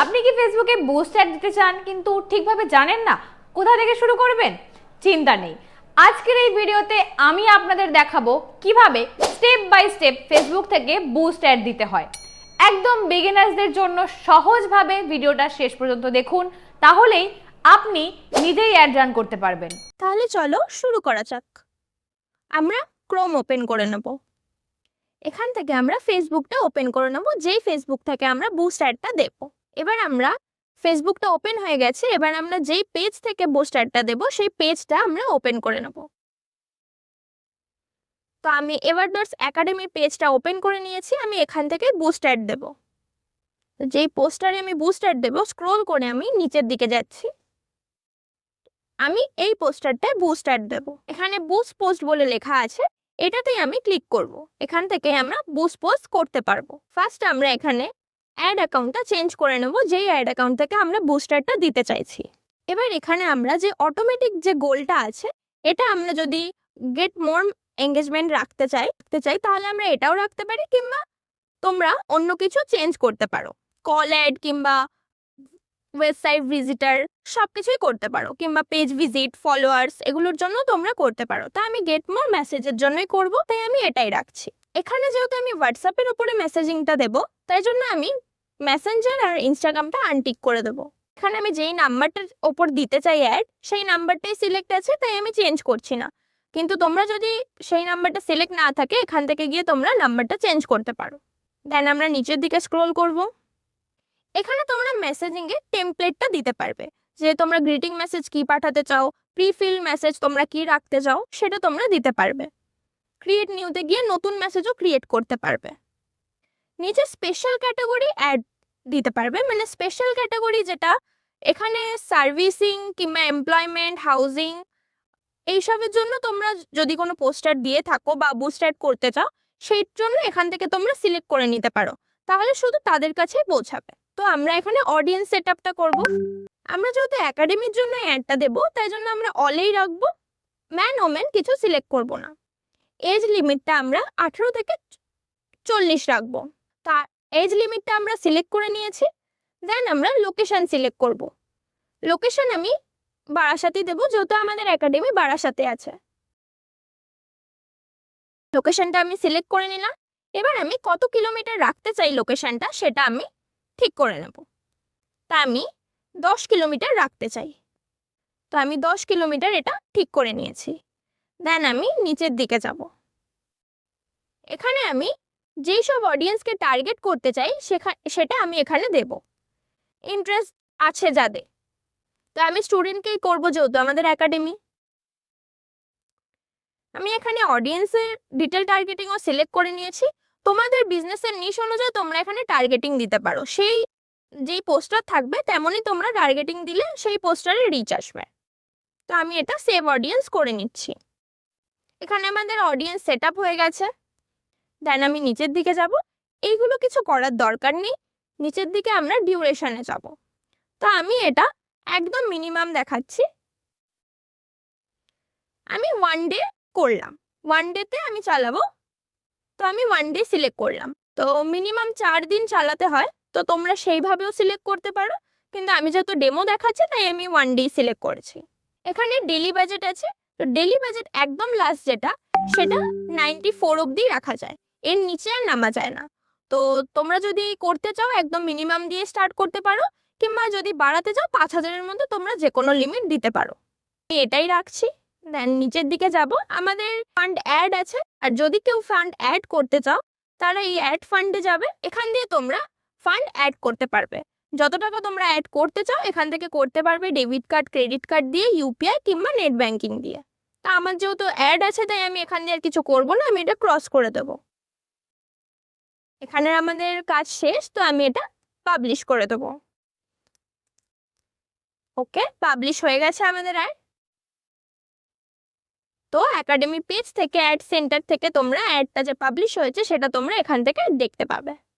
আপনি কি ফেসবুকে বুস্ট অ্যাড দিতে চান কিন্তু ঠিকভাবে জানেন না কোথা থেকে শুরু করবেন? চিন্তা নেই, আজকের এই ভিডিওতে আমি আপনাদের দেখাবো কিভাবে স্টেপ বাই স্টেপ ফেসবুক থেকে বুস্ট অ্যাড দিতে হয়। একদম বিগিনার্সদের জন্য সহজভাবে ভিডিওটা শেষ পর্যন্ত দেখুন, তাহলেই আপনি নিজেই অ্যাড রান করতে পারবেন। তাহলে চলো শুরু করা যাক। আমরা ক্রোম ওপেন করে নেব। এখান থেকে আমরা ফেসবুকটা ওপেন করে নেব, যেই ফেসবুক থেকে আমরা বুস্ট অ্যাডটা দেব। এবার আমরা ফেসবুকটা ওপেন হয়ে গেছে, এবার আমরা যেই পেজ থেকে বুস্ট অ্যাডটা দেব সেই পেজটা আমরা ওপেন করে নেব। তো আমি এভারডটস একাডেমি পেজটা ওপেন করে নিয়েছি, আমি এখান থেকে বুস্ট অ্যাড দেব। যেই পোস্টারে আমি বুস্ট অ্যাড দেব, স্ক্রোল করে আমি নিচের দিকে যাচ্ছি। আমি এই পোস্টারটায় বুস্ট অ্যাড দেব। এখানে বুস্ট পোস্ট বলে লেখা আছে, এটাতেই আমি ক্লিক করব। এখান থেকে আমরা বুস্ট পোস্ট করতে পারবো। ফার্স্ট আমরা এখানে অ্যাড অ্যাকাউন্টটা চেঞ্জ করে নেব, যেই অ্যাড অ্যাকাউন্ট থেকে আমরা বুস্টারটা দিতে চাইছি। এবার এখানে আমরা যে অটোমেটিক যে গোলটা আছে, এটা আমরা যদি গেট মোর এঙ্গেজমেন্ট রাখতে চাই তাহলে আমরা এটাও রাখতে পারি, কিংবা তোমরা অন্য কিছু চেঞ্জ করতে পারো। কল অ্যাড কিংবা ওয়েবসাইট ভিজিটার সবকিছুই করতে পারো, কিংবা পেজ ভিজিট, ফলোয়ার্স এগুলোর জন্য তোমরা করতে পারো। তা আমি গেট মোর মেসেজের জন্যই করব, তাই আমি এটাই রাখছি। এখানে যেহেতু আমি হোয়াটসঅ্যাপের উপরে মেসেজিংটা দেব, তাই জন্য আমি মেসেঞ্জার আর ইনস্টাগ্রামটা আনটিক করে দেবো। এখানে আমি যেই নাম্বারটার ওপর দিতে চাই অ্যাড, সেই নাম্বারটাই সিলেক্ট আছে, তাই আমি চেঞ্জ করছি না। কিন্তু তোমরা যদি সেই নাম্বারটা সিলেক্ট না থাকে, এখান থেকে গিয়ে তোমরা নাম্বারটা চেঞ্জ করতে পারো। দেন আমরা নিচের দিকে স্ক্রোল করব। এখানে তোমরা মেসেজিং এ টেমপ্লেটটা দিতে পারবে, যে তোমরা গ্রিটিং মেসেজ কি পাঠাতে চাও, প্রিফিল মেসেজ তোমরা কি রাখতে চাও সেটা তোমরা দিতে পারবে। ক্রিয়েট নিউতে গিয়ে নতুন মেসেজও ক্রিয়েট করতে পারবে। নিচে স্পেশাল ক্যাটাগরি অ্যাড দিতে পারবে, মানে স্পেশাল ক্যাটাগরি যেটা এখানে সার্ভিসিং কিংবা এমপ্লয়মেন্ট, হাউজিং এইসবের জন্য তোমরা যদি কোনো পোস্টার দিয়ে থাকো বা বুস্ট অ্যাড করতে চাও, সেই জন্য এখান থেকে তোমরা সিলেক্ট করে নিতে পারো, তাহলে শুধু তাদের কাছেই পৌঁছাবে। তো আমরা এখানে অডিয়েন্স সেট আপটা করবো। আমরা যেহেতু একাডেমির জন্য অ্যাডটা দেবো, তাই জন্য আমরা অলেই রাখবো, ম্যান ওমেন কিছু সিলেক্ট করব না। এজ লিমিটটা আমরা 18 থেকে 40 রাখবো। তা এজ লিমিটটা আমরা সিলেক্ট করে নিয়েছি। দেন আমরা লোকেশন সিলেক্ট করব। লোকেশন আমি বারাসাতেই দেবো, যেহেতু আমাদের একাডেমি বারাসাতে আছে। লোকেশনটা আমি সিলেক্ট করে নিলাম। এবার আমি কত কিলোমিটার রাখতে চাই লোকেশনটা, সেটা আমি ঠিক করে নেব। তা আমি 10 কিলোমিটার রাখতে চাই, তো আমি 10 কিলোমিটার এটা ঠিক করে নিয়েছি। দেন আমি নিচের দিকে যাব। এখানে আমি যেই সব অডিয়েন্সকে টার্গেট করতে চাই সেটা আমি এখানে দেব। ইন্টারেস্ট আছে যাদের, তো আমি স্টুডেন্টকেই করব, যেহেতু আমাদের একাডেমি। আমি এখানে অডিয়েন্সের ডিটেল টার্গেটিংও সিলেক্ট করে নিয়েছি। তোমাদের বিজনেসের নিশ অনুযায়ী তোমরা এখানে টার্গেটিং দিতে পারো, সেই যেই পোস্টার থাকবে তেমনই তোমরা টার্গেটিং দিলে সেই পোস্টারে রিচ আসবে। তো আমি এটা সেভ অডিয়েন্স করে নিচ্ছি। এখানে আমাদের অডিয়েন্স সেট আপ হয়ে গেছে। দেন আমি নিচের দিকে যাব। এইগুলো কিছু করার দরকার নেই, নিচের দিকে আমরা ডিউরেশনে যাব। তো আমি এটা একদম মিনিমাম দেখাচ্ছি। আমি 1 ডে করলাম, 1 ডেতে আমি চালাবো, তো আমি 1 ডে সিলেক্ট করলাম। তো মিনিমাম 4 দিন চালাতে হয়, তো তোমরা সেইভাবেও সিলেক্ট করতে পারো, কিন্তু আমি যেহেতু ডেমো দেখাচ্ছি তাই আমি 1 ডে সিলেক্ট করেছি। এখানে ডেলি বাজেট আছে, তো ডেলি বাজেট একদম লাস্ট যেটা, সেটা 94 অবধি রাখা যায়, এর নিচে আর নামা যায় না। তো তোমরা যদি করতে চাও একদম মিনিমাম দিয়ে স্টার্ট করতে পারো, কিংবা যদি বাড়াতে চাও 5000-এর মধ্যে তোমরা যে কোনো লিমিট দিতে পারো। আমি এটাই রাখছি। দেন নিচের দিকে যাব। আমাদের ফান্ড অ্যাড আছে, আর যদি কেউ ফান্ড অ্যাড করতে চাও তারা এই অ্যাড ফান্ডে যাবে, এখান দিয়ে তোমরা ফান্ড অ্যাড করতে পারবে। যত টাকা তোমরা অ্যাড করতে চাও এখান থেকে করতে পারবে, ডেবিট কার্ড, ক্রেডিট কার্ড দিয়ে, ইউপিআই কিংবা নেট ব্যাংকিং দিয়ে। তা আমার যেহেতু অ্যাড আছে তাই আমি এখান দিয়ে আর কিছু করবো না, আমি এটা ক্রস করে দেবো। এখানে আমাদের কাজ শেষ, তো আমি এটা পাবলিশ করে দেবো। ওকে, পাবলিশ হয়ে গেছে আমাদের অ্যাড। তো একাডেমি পেজ থেকে, অ্যাড সেন্টার থেকে তোমরা অ্যাডটা যে পাবলিশ হয়েছে সেটা তোমরা এখান থেকে দেখতে পাবে।